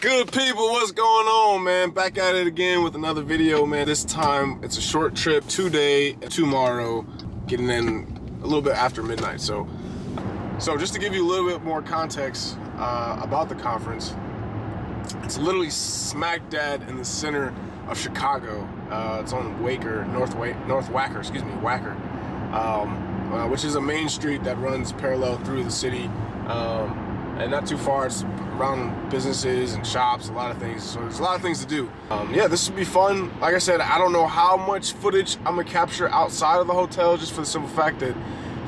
Good people, what's going on, man? Back at it again with another video, man. This time it's a short trip today and tomorrow, getting in a little bit after midnight. So just to give you a little bit more context about the conference, it's literally smack dab in the center of Chicago. It's on North Wacker, which is a main street that runs parallel through the city. And not too far, it's around businesses and shops, a lot of things. So there's a lot of things to do. Yeah, this should be fun. Like I said, I don't know how much footage I'm gonna capture outside of the hotel, just for the simple fact that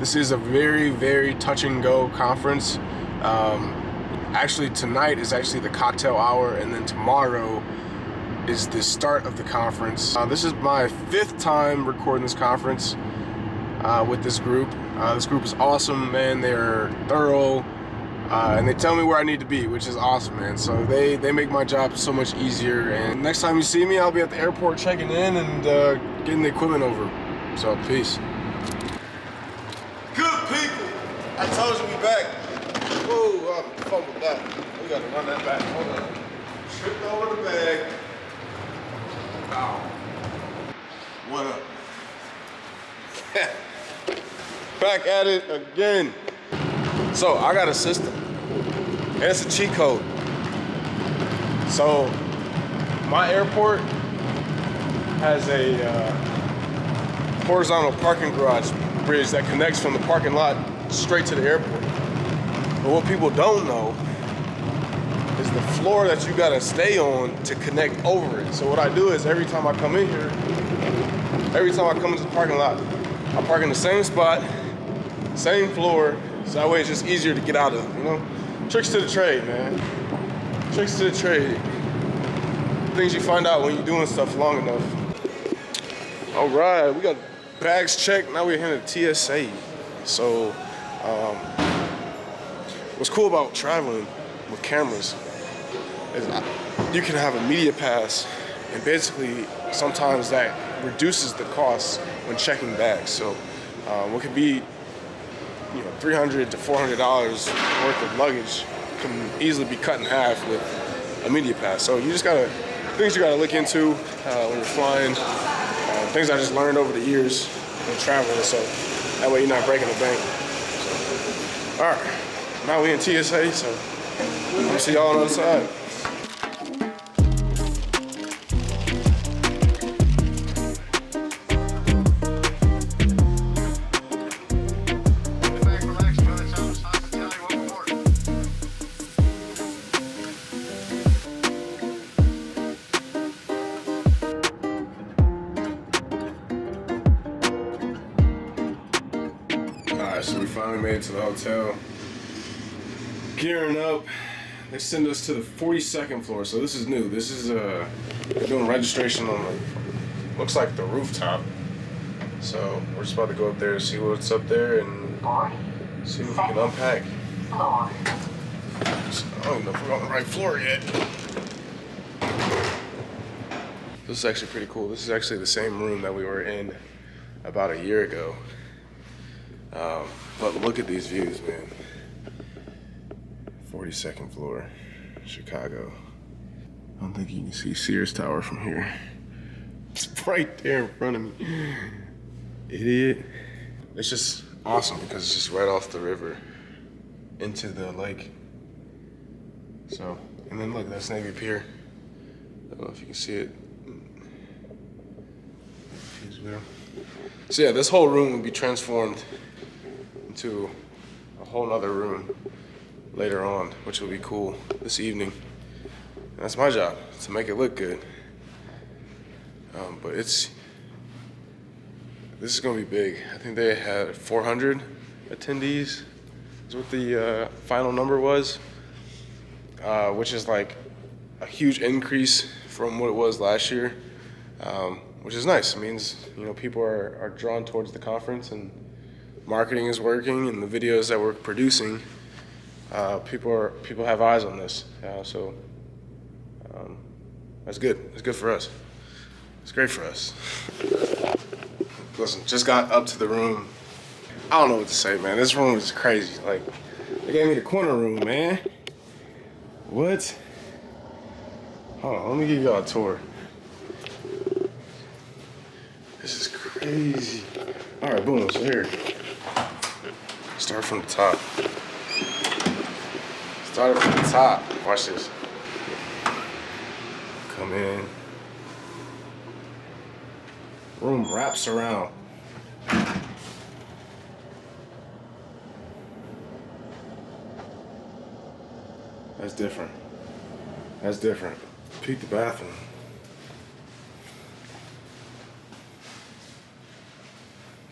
this is a very, very touch and go conference. Actually, tonight is actually the cocktail hour, and then tomorrow is the start of the conference. This is my 5th time recording this conference with this group. This group is awesome, man. They're thorough. And they tell me where I need to be, which is awesome, man. So they make my job so much easier. And next time you see me, I'll be at the airport checking in and getting the equipment over. So peace. Good people, I told you we back. Whoa, fumbled that. We gotta run that back. Hold on. Tripped over the bag. Ow. What up? Back at it again. So I got a system, and it's a cheat code. So my airport has a horizontal parking garage bridge that connects from the parking lot straight to the airport. But what people don't know is the floor that you gotta stay on to connect over it. So what I do is every time I come in here, every time I come into the parking lot, I park in the same spot, same floor, so that way it's just easier to get out of, you know? Tricks to the trade, man. Tricks to the trade. Things you find out when you're doing stuff long enough. All right, we got bags checked. Now we're heading to TSA. So, what's cool about traveling with cameras is you can have a media pass, and basically sometimes that reduces the cost when checking bags. So, what could be $300 to $400 worth of luggage can easily be cut in half with a media pass. So you just gotta, things you gotta look into when you're flying, things I just learned over the years when traveling, so that way you're not breaking the bank. So, all right, now we in TSA, so I'll see y'all on the other side. So we finally made it to the hotel. Gearing up. They send us to the 42nd floor. So this is new. This is they're doing registration on the, looks like the rooftop. So we're just about to go up there and see what's up there and see if we can unpack. I don't even know if we're on the right floor yet. This is actually pretty cool. This is actually the same room that we were in about a year ago. But look at these views, man. 42nd floor, Chicago. I don't think you can see Sears Tower from here. It's right there in front of me. Idiot. It's just awesome because it's just right off the river into the lake. So, and then look, that's Navy Pier. I don't know if you can see it. So yeah, this whole room will be transformed to a whole nother room later on, which will be cool this evening. And that's my job, to make it look good. But this is gonna be big. I think they had 400 attendees is what the final number was, which is like a huge increase from what it was last year, which is nice. It means, people are drawn towards the conference and marketing is working, and the videos that we're producing, people have eyes on this. So that's good. It's good for us. It's great for us. Listen, just got up to the room. I don't know what to say, man. This room is crazy. Like, they gave me the corner room, man. What? Hold on, let me give y'all a tour. This is crazy. All right, boom, so here. Start from the top. Start from the top. Watch this. Come in. Room wraps around. That's different. That's different. Peek the bathroom.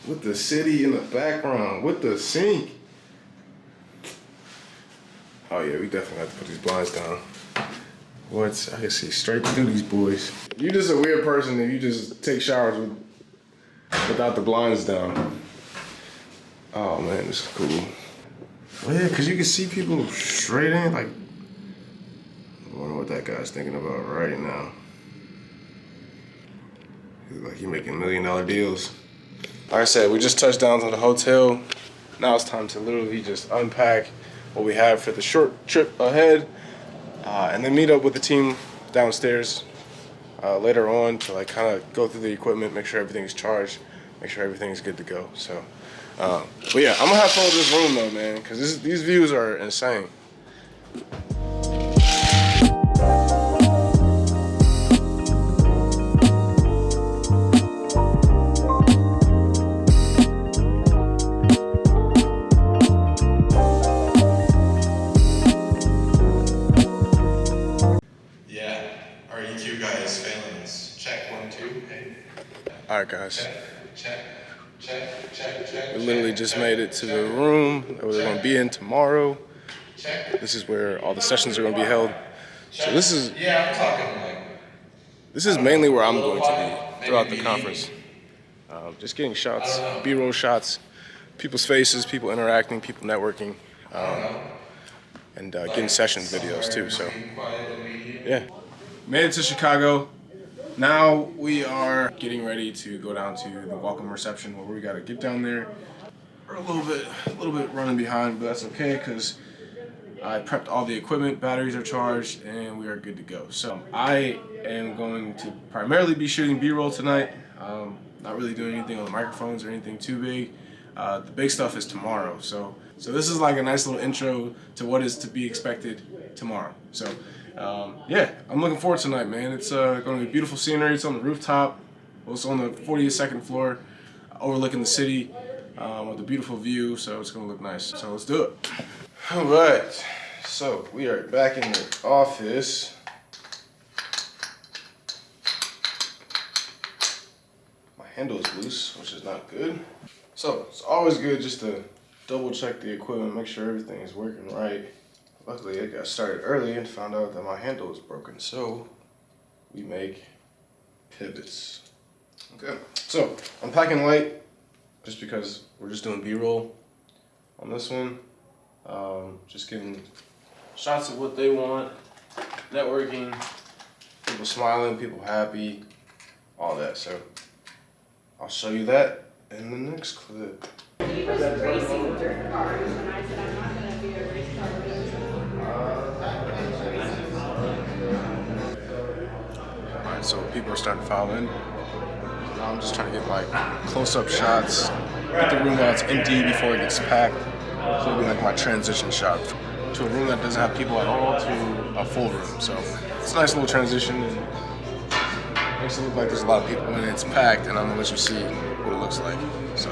With the city in the background, with the sink. Oh yeah, we definitely have to put these blinds down. What? I can see straight through these boys. You're just a weird person if you just take showers without the blinds down. Oh man, this is cool. Well, yeah, cause you can see people straight in. Like, I wonder what that guy's thinking about right now. He's like he making $1 million deals. Like I said, we just touched down to the hotel. Now it's time to literally just unpack what we have for the short trip ahead, and then meet up with the team downstairs later on to like kind of go through the equipment, make sure everything's charged, make sure everything's good to go. So, but yeah, I'm gonna have fun with this room though, man, because these views are insane. All right, guys. We literally just made it to the room that we're going to be in tomorrow. This is where all the sessions are going to be held. So this is mainly where I'm going to be throughout the conference. Just getting shots, B-roll shots, people's faces, people interacting, people networking, and getting session videos too. So yeah, made it to Chicago. Now we are getting ready to go down to the welcome reception where we gotta get down there. We're a little bit running behind, but that's okay because I prepped all the equipment, batteries are charged, and we are good to go. So I am going to primarily be shooting B-roll tonight. Not really doing anything on the microphones or anything too big. The big stuff is tomorrow. So this is like a nice little intro to what is to be expected tomorrow. So. Yeah, I'm looking forward to tonight, man. It's going to be beautiful scenery. It's on the rooftop. Well, it's on the 42nd floor, overlooking the city with a beautiful view. So it's going to look nice. So let's do it. All right. So we are back in the office. My handle is loose, which is not good. So it's always good just to double check the equipment, make sure everything is working right. Luckily, I got started early and found out that my handle was broken, so we make pivots. Okay, so I'm packing light just because we're just doing B-roll on this one. Just getting shots of what they want, networking, people smiling, people happy, all that. So I'll show you that in the next clip. He was racing dirt cars, and I said, I'm not going to be a race car racer. Alright, so people are starting to file in. Now I'm just trying to get like close-up shots, get the room while it's empty before it gets packed. So it'll be like my transition shot to a room that doesn't have people at all to a full room. So it's a nice little transition and makes it look like there's a lot of people when it's packed, and I'm gonna let you see what it looks like. So.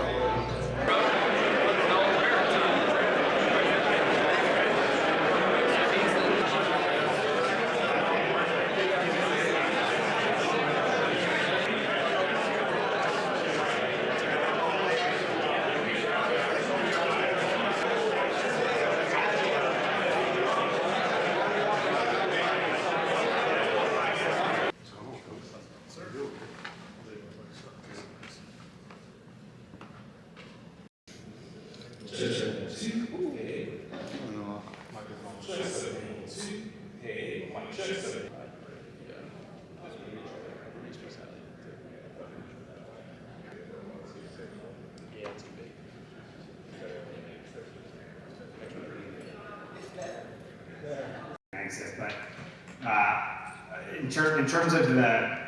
But in terms of the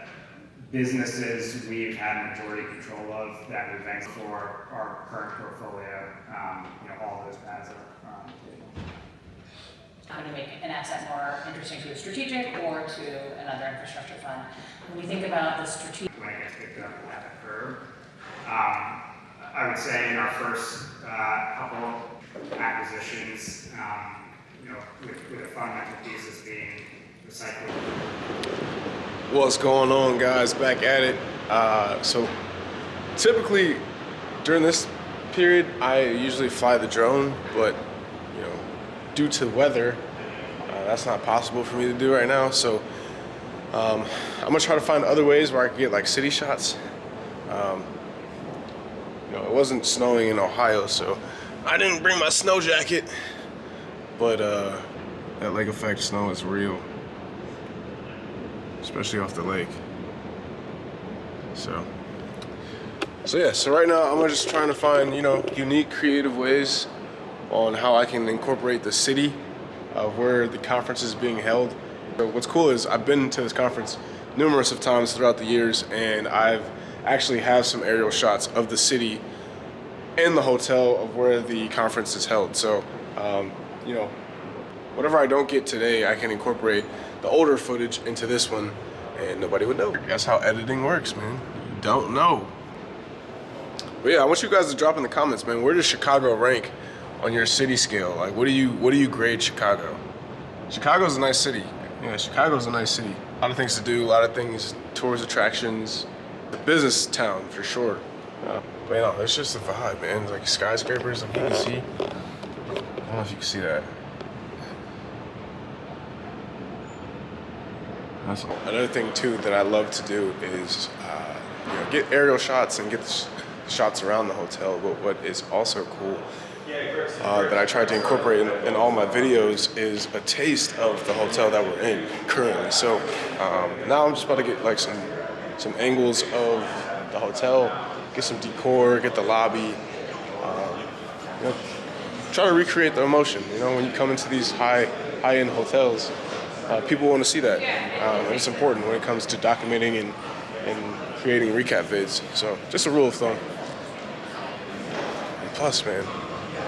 businesses we've had majority control of that we've banked for our current portfolio, all those paths are on the table. How to make an asset more interesting to a strategic or to another infrastructure fund. When we think about the strategic, When it gets picked up at the curve, I would say in our first couple acquisitions, with a fundamental thesis being recycling. What's going on, guys? Back at it. So typically during this period, I usually fly the drone, but due to weather, that's not possible for me to do right now. So I'm gonna try to find other ways where I can get like city shots. It wasn't snowing in Ohio, so I didn't bring my snow jacket. But that lake effect snow is real, especially off the lake. So yeah, so right now I'm just trying to find, unique, creative ways on how I can incorporate the city of where the conference is being held. So what's cool is I've been to this conference numerous of times throughout the years, and I've actually have some aerial shots of the city and the hotel of where the conference is held. So, whatever I don't get today, I can incorporate the older footage into this one, and nobody would know. That's how editing works, man. You don't know. But yeah, I want you guys to drop in the comments, man. Where does Chicago rank on your city scale? Like, what do you grade Chicago? Chicago's a nice city. Yeah, Chicago's a nice city. A lot of things to do, a lot of things, tourist attractions. The business town, for sure. But it's just a vibe, man. It's like skyscrapers, like you can see. I don't know if you can see that. That's another thing too that I love to do is get aerial shots and get the shots around the hotel. But what is also cool that I tried to incorporate in all my videos is a taste of the hotel that we're in currently. So now I'm just about to get like some angles of the hotel, get some decor, get the lobby, try to recreate the emotion. When you come into these high-end hotels, people want to see that, and it's important when it comes to documenting and creating recap vids. So just a rule of thumb. And plus, man,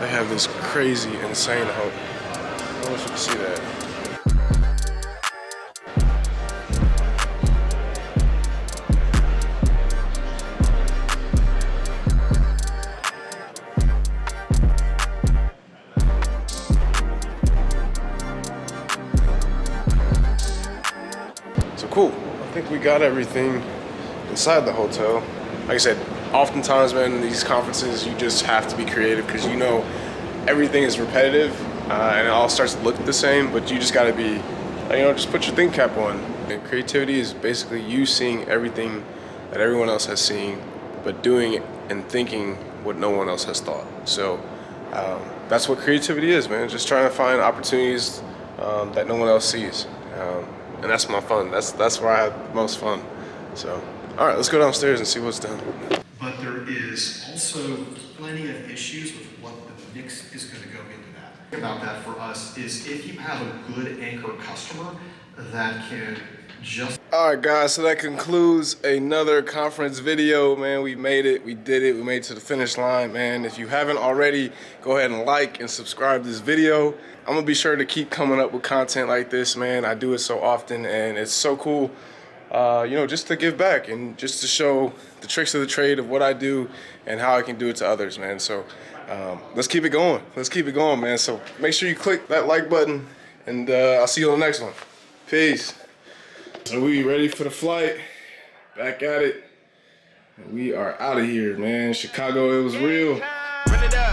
they have this crazy, insane hotel. I don't know if you can see that. So cool. I think we got everything inside the hotel. Like I said, oftentimes, man, in these conferences, you just have to be creative because everything is repetitive and it all starts to look the same, but you just got to be, just put your think cap on. And creativity is basically you seeing everything that everyone else has seen, but doing it and thinking what no one else has thought. So that's what creativity is, man. Just trying to find opportunities that no one else sees. And that's my fun. That's where I have the most fun. So, all right, let's go downstairs and see what's done. But there is also plenty of issues with what the mix is going to go into that. About that for us is if you have a good anchor customer that can just... All right, guys, so that concludes another conference video, man. We made it, we did it, we made it to the finish line, man. If you haven't already, go ahead and like and subscribe to this video. I'm gonna be sure to keep coming up with content like this, man. I do it so often, and it's so cool, just to give back and just to show the tricks of the trade of what I do and how I can do it to others, man. So let's keep it going. Let's keep it going, man. So make sure you click that like button, and I'll see you on the next one. Peace. So we ready for the flight. Back at it. We are out of here, man. Chicago, it was real. Run it up.